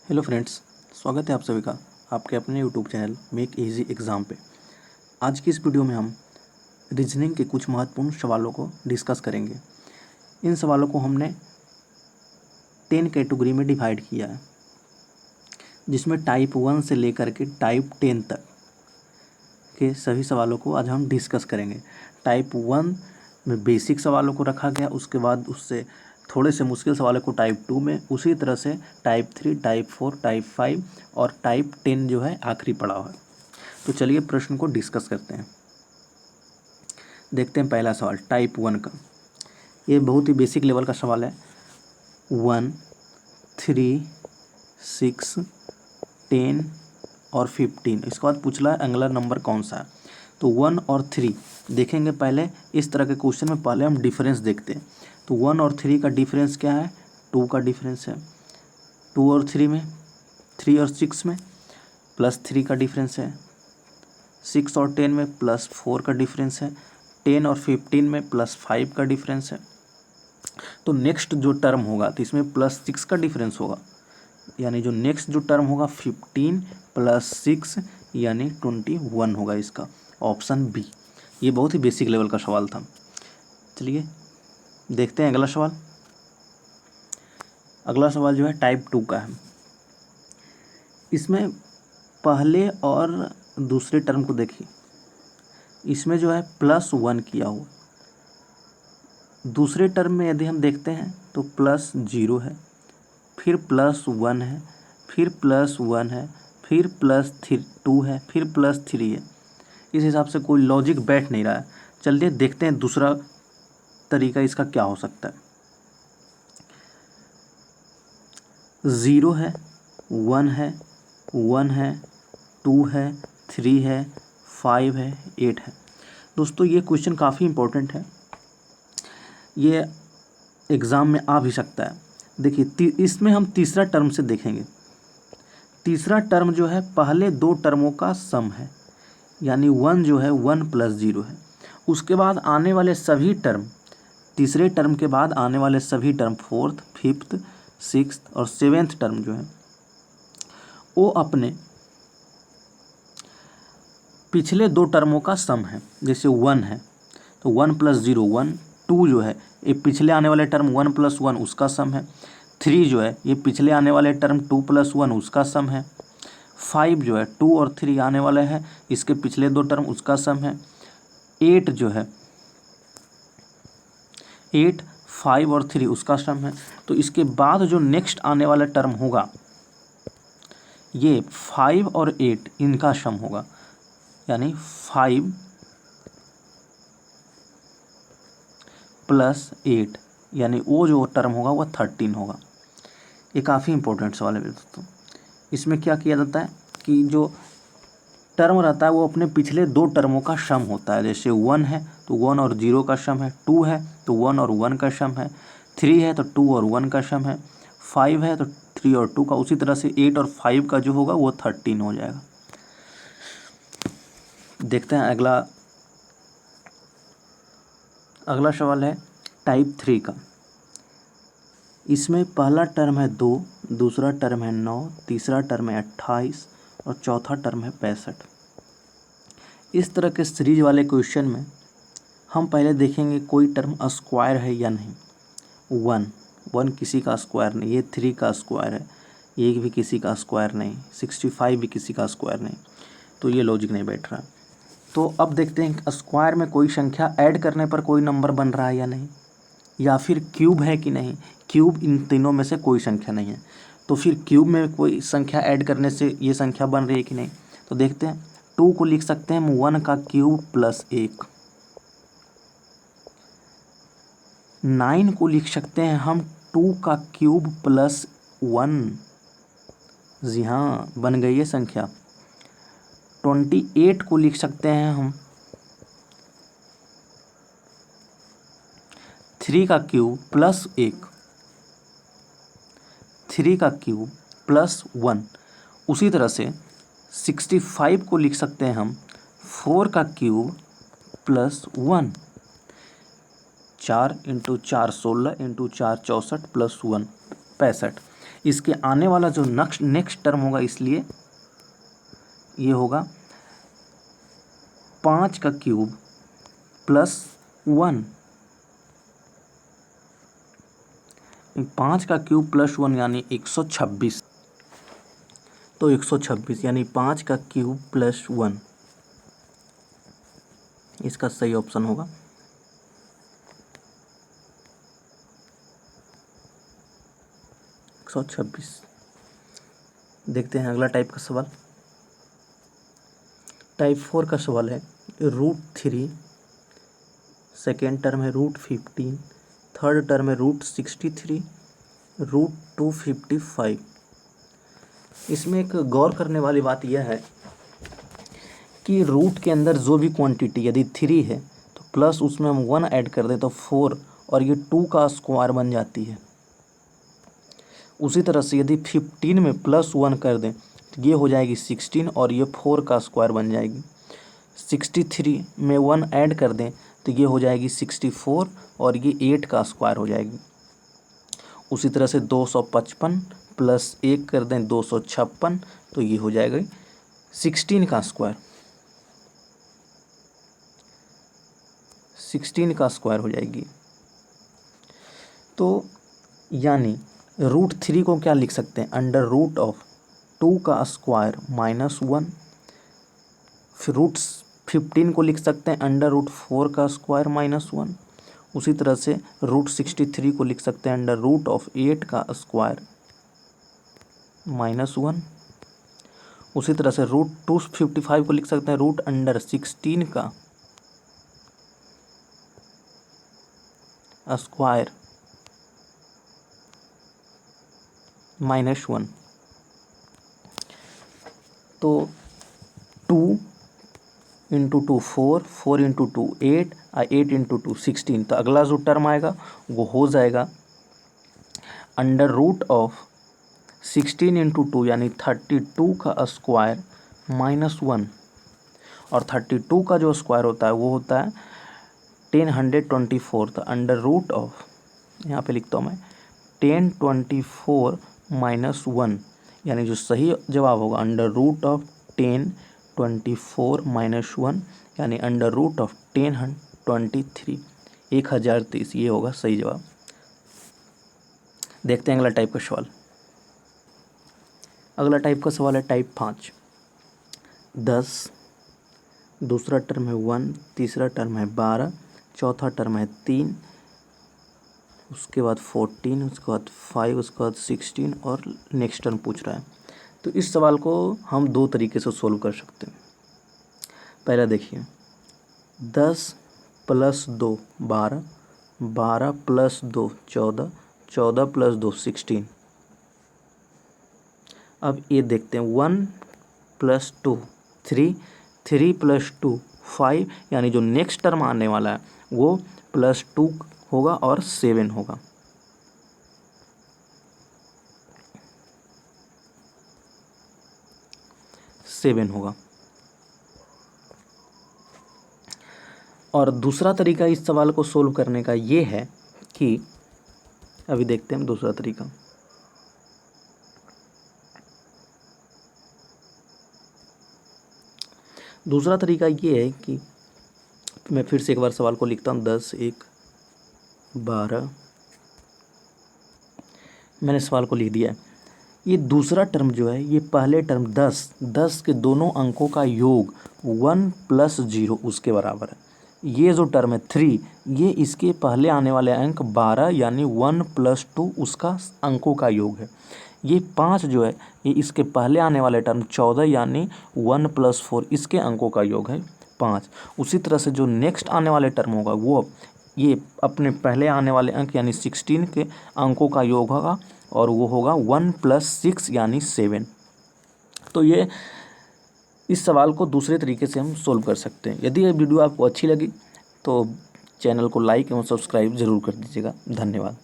Hello friends, स्वागत है आप सभी का आपके अपने YouTube channel make easy exam पे। आज की इस वीडियो में हम रीजनिंग के कुछ महत्वपूर्ण सवालों को डिस्कस करेंगे। इन सवालों को हमने 10 कैटेगरी में डिवाइड किया है, जिसमें टाइप 1 से लेकर के टाइप 10 तक के सभी सवालों को आज हम डिस्कस करेंगे। टाइप 1 में बेसिक सवालों को रखा गया, उसके बाद उससे थोड़े से मुश्किल सवालों को टाइप 2 में, उसी तरह से टाइप 3, टाइप 4, टाइप 5 और टाइप 10 जो है आखिरी पड़ाव है। तो चलिए प्रश्न को डिस्कस करते हैं। देखते हैं पहला सवाल टाइप 1 का। ये बहुत ही बेसिक लेवल का सवाल है। 1, 3, 6, 10 और 15। इसके बाद पूछ रहा है एंगुलर नंबर कौन सा है। तो 1 और 3 देखेंगे पहले। इस तरह के क्वेश्चन में पहले हम डिफरेंस देखते हैं। तो 1 और 3 का डिफरेंस क्या है? 2 का डिफरेंस है। 2 और 3 में, 3 और 6 में +3 का डिफरेंस है। 6 और 10 में +4 का डिफरेंस है। 10 और 15 में +5 का डिफरेंस है। तो नेक्स्ट जो टर्म होगा तो इसमें +6 का डिफरेंस होगा, यानी जो नेक्स्ट जो टर्म होगा 15 + 6 यानी 21 होगा। इसका ऑप्शन बी। ये बहुत ही बेसिक लेवल का सवाल था। चलिए देखते हैं अगला सवाल। अगला सवाल जो है टाइप 2 का है। इसमें पहले और दूसरे टर्म को देखिए। इसमें जो है +1 किया हुआ। दूसरे टर्म में यदि हम देखते हैं तो +0 है, फिर +1 है, फिर +1 है, फिर +2 है, फिर +3 है। इस हिसाब से कोई लॉजिक बैठ नहीं रहा है। चलिए देखते हैं दूसरा तरीका इसका क्या हो सकता है। 0 है, 1 है, 1 है, 2 है, 3 है, 5 है, 8 है। दोस्तों ये क्वेश्चन काफ़ी इंपॉर्टेंट है, ये एग्ज़ाम में आ भी सकता है। देखिए इसमें हम तीसरा टर्म से देखेंगे। तीसरा टर्म जो है पहले दो टर्मों का सम है, यानी 1 जो है 1 + 0 है। उसके बाद आने वाले सभी टर्म, तीसरे टर्म के बाद आने वाले सभी टर्म 4th, 5th, 6th और 7th टर्म जो है वो अपने पिछले दो टर्मों का सम है। जैसे 1 है तो 1 + 0 1, 2 जो है ये पिछले आने वाले टर्म 1 + 1 उसका सम है। 3 जो है ये पिछले आने वाले टर्म 2 + 1 उसका सम है। 5 जो है 2 और 3 आने वाले हैं, इसके पिछले दो टर्म उसका सम है। 8 जो है 8, 5 और 3 उसका सम है। तो इसके बाद जो नेक्स्ट आने वाला टर्म होगा ये 5 और 8 इनका सम होगा, यानी 5 + 8 यानी वो जो टर्म होगा वह 13 होगा। ये काफ़ी इंपॉर्टेंट सवाल है दोस्तों। इसमें क्या किया जाता है कि जो टर्म रहता है वो अपने पिछले दो टर्मों का सम होता है। जैसे 1 है तो 1 और 0 का सम है, 2 है तो 1 और 1 का सम है, 3 है तो 2 और 1 का सम है, 5 है तो 3 और 2 का। उसी तरह से 8 और 5 का जो होगा वो 13 हो जाएगा। देखते हैं अगला सवाल है टाइप 3 का। इसमें पहला टर्म है 2, दूसरा टर्म है 9, तीसरा टर्म है 28 और चौथा टर्म है 65। इस तरह के सीरीज वाले क्वेश्चन में हम पहले देखेंगे कोई टर्म स्क्वायर है या नहीं। 1 किसी का स्क्वायर नहीं, ये 3 का स्क्वायर है, ये भी किसी का स्क्वायर नहीं, 65 भी किसी का स्क्वायर नहीं। तो ये लॉजिक नहीं बैठ रहा। तो अब देखते हैं स्क्वायर में कोई संख्या ऐड करने पर कोई नंबर बन रहा है या नहीं, या फिर क्यूब है कि नहीं। क्यूब इन तीनों में से कोई संख्या नहीं है, तो फिर क्यूब में कोई संख्या ऐड करने से ये संख्या बन रही है कि नहीं। तो देखते हैं 2 को लिख सकते हैं हम 1 का क्यूब + 1। 9 को लिख सकते हैं हम 2 का क्यूब + 1। जी हाँ, बन गई है संख्या। 28 को लिख सकते हैं हम 3 का क्यूब + 1। 3 का क्यूब + 1। उसी तरह से 65 को लिख सकते हैं हम 4 का क्यूब + 1। 4 × 4 16 × 4 64 + 1 65। इसके आने वाला जो नेक्स्ट टर्म होगा, इसलिए ये होगा 5 का क्यूब प्लस 1। 5 का क्यूब प्लस 1 यानी 126। तो 126 यानी 5 का क्यूब प्लस 1 इसका सही ऑप्शन होगा। देखते हैं अगला टाइप का सवाल। टाइप 4 का सवाल है √3, सेकेंड टर्म है √15, थर्ड टर्म है √63, √255। इसमें एक गौर करने वाली बात यह है कि रूट के अंदर जो भी क्वांटिटी यदि 3 है तो प्लस उसमें हम 1 ऐड कर दें तो 4 और ये 2 का स्क्वायर बन जाती है। उसी तरह से यदि 15 में प्लस 1 कर दें तो ये हो जाएगी 16 और ये 4 का स्क्वायर बन जाएगी। 63 में 1 ऐड कर दें तो ये हो जाएगी 64 और ये 8 का स्क्वायर हो जाएगी। उसी तरह से 255 प्लस 1 कर दें 256 तो ये हो जाएगा 16 का स्क्वायर। 16 का स्क्वायर हो जाएगी। तो यानी √3 को क्या लिख सकते हैं, अंडर रूट ऑफ 2 का स्क्वायर माइनस 1। फिर √15 को लिख सकते हैं अंडर रूट 4 का स्क्वायर माइनस 1। उसी तरह से √63 को लिख सकते हैं अंडर रूट ऑफ 8 का स्क्वायर माइनस 1। उसी तरह से √255 को लिख सकते हैं रूट अंडर 16 का स्क्वायर माइनस 1। तो 2 इंटू 2 4, 4 इंटू 2 8, 8 इंटू 2 16। तो अगला जो टर्म आएगा वो हो जाएगा अंडर रूट ऑफ 16 इंटू 2 यानी 32 का स्क्वायर माइनस 1। और 32 का जो स्क्वायर होता है वो होता है 1024। तो अंडर रूट ऑफ, यहाँ पे लिखता हूँ मैं 1024 माइनस 1 यानी जो सही जवाब होगा अंडर रूट ऑफ 1024 माइनस 1 यानी अंडर रूट ऑफ 1023, 1023 ये होगा सही जवाब। देखते हैं अगला टाइप का सवाल। अगला टाइप का सवाल है टाइप 5। 10, दूसरा टर्म है 1, तीसरा टर्म है 12, चौथा टर्म है 3, उसके बाद 14, उसके बाद 5, उसके बाद 16 और नेक्स्ट टर्म पूछ रहा है। तो इस सवाल को हम दो तरीके से सोल्व कर सकते हैं। पहला देखिए 10 प्लस 2 12, 12 प्लस 2 14, 14 प्लस 2 16। अब ये देखते हैं 1 प्लस 2 3, 3 प्लस 2 5 यानी जो नेक्स्ट टर्म आने वाला है वो +2 होगा और 7 होगा। और दूसरा तरीका इस सवाल को सोल्व करने का ये है कि अभी देखते हैं दूसरा तरीका। दूसरा तरीका ये है कि मैं फिर से एक बार सवाल को लिखता हूँ। 10 1 12, मैंने सवाल को लिख दिया है। ये दूसरा टर्म जो है ये पहले टर्म 10 के दोनों अंकों का योग 1 + 0 उसके बराबर है। ये जो टर्म है 3 ये इसके पहले आने वाले अंक 12 यानी 1 + 2 उसका अंकों का योग है। ये 5 जो है ये इसके पहले आने वाले टर्म 14 यानी 1 + 4 इसके अंकों का योग है 5। उसी तरह से जो नेक्स्ट आने वाले टर्म होगा वो ये अपने पहले आने वाले अंक यानी 16 के अंकों का योग होगा और वो होगा 1 + 6 यानी 7। तो ये इस सवाल को दूसरे तरीके से हम सोल्व कर सकते हैं। यदि ये वीडियो आपको अच्छी लगी तो चैनल को लाइक एवं सब्सक्राइब ज़रूर कर दीजिएगा। धन्यवाद।